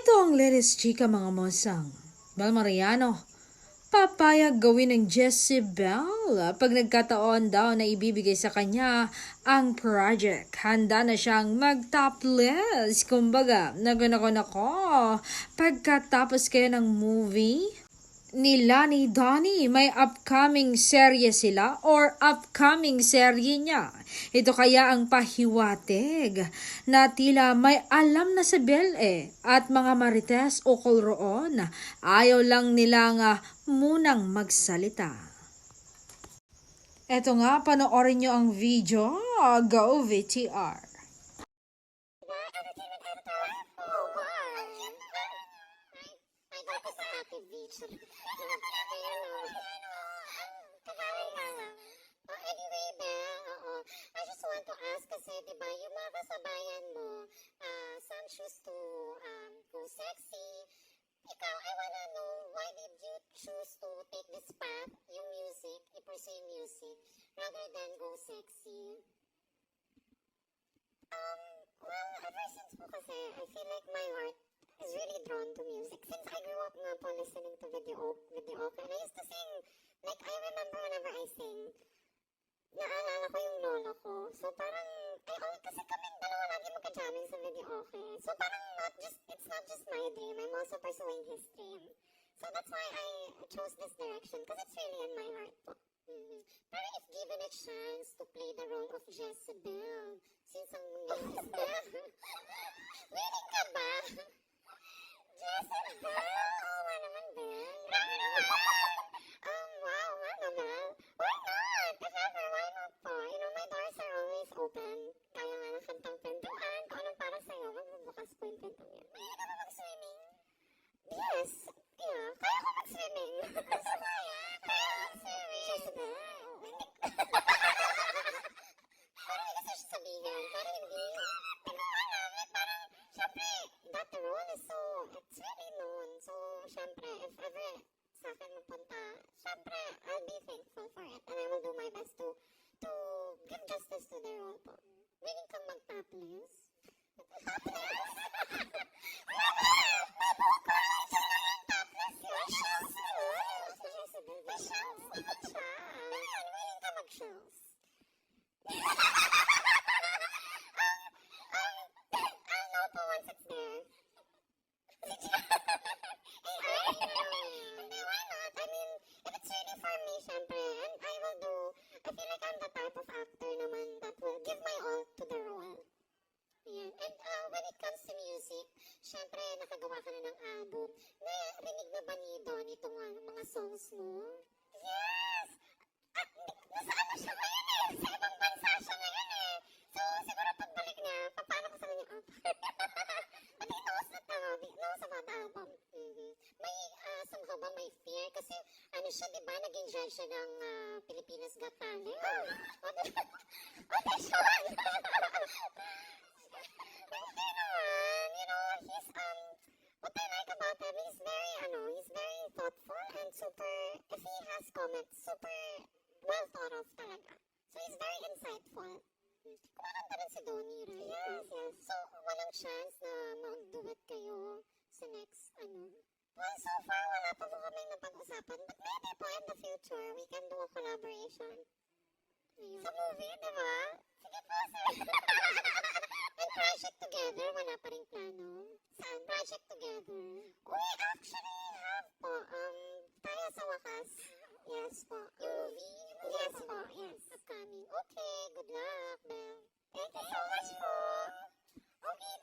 Ito ang latest chika mga mosang. Bel Mariano, papayag gawin ng Jezebel pag nagkataon daw na ibibigay sa kanya ang project. Handa na siyang mag-topless. Kumbaga, nako, pagkatapos kayo ng movie ni Lani Donnie, may upcoming serye sila or upcoming serye niya. Ito kaya ang pahiwatig na tila may alam na sa Bel at mga marites ukol roon. Ayaw lang nilang munang magsalita. Eto nga, panoorin nyo ang video. Go VTR! Anyway, Belle, I just want to ask kasi, di ba, yung mga kasabayan mo, some choose to go sexy. Ikaw, I wanna know, why did you choose to take this path, yung music, i-pursue music, rather than go sexy? Well, ever since po kasi, I feel like my heart is really drawn to music. Since I grew up nga po listening to video okay, and I used to sing, like, I remember whenever I sing, naalala ko yung lolo ko. So parang, kasi kaming dalawa lagi magka-jamming sa video okay. So parang it's not just my dream, I'm also pursuing his dream. So that's why I chose this direction, because it's really in my heart po. Pero if given a chance to play the role of Jezebel, since ang name is Belle, willing ka ba? Jezebel? Oo nga naman, Belle. Grabe naman. Wow, nga naman. Why not? Why not po? You know, my doors are always open. Kaya nga ng kantang pintuan. Kung anong para sa'yo, magbubukas po yung pintuan yan. Kaya ka ba mag-swimming? Yes. Yeah, kaya ko mag-swimming. Kaya mag-swimming. Jezebel. Parang hindi kasi siya sabihin. Parang hindi. Parang, syempre, that role is so, it's really known. So, syempre, if ever sa akin mapunta, syempre, I'll be thankful for it. And I will do my best to give justice to the role po. Willing kang mag-topless? Topless? May buhok ko lang siya ng topless. Shows. Willing ka mag-shows? I'll know po once it's there. Hindi, why not? I mean, if it's really for me, syempre, and I will do, I feel like I'm the type of actor naman that will give my all to the role. Yeah. And when it comes to music, syempre, nakagawa ka na ng album. Narinig na ba ni Donnie itong mga songs mo? Yes! Nasa ano siya ngayon sa ibang bansa siya ngayon So, siguro pagbalik niya, paano ko sa kanya But he knows that, knows about the album. May, somehow ba may fear? Kasi, siya, di ba, naging judge siya ng Pilipinas Got Talent. Audition! Hindi naman, you know, what I like about him, he's very thoughtful and super, if he has comments, super well thought of talaga. So, he's very insightful. Kumakanta rin si Donnie, right? Yes. So, walang chance na mag-duet kayo sa next, Well, so far, wala pa po kami napag-usapan. But maybe po in the future, we can do a collaboration. Sa movie, di ba? Sige po, sir. And project together, wala pa rin plano. Saan? Project together. We actually have po, tayo sa wakas. Yes po. Yung movie? Yes po, yes. Upcoming. Okay, good luck, Belle. Thank you so much po. Okay.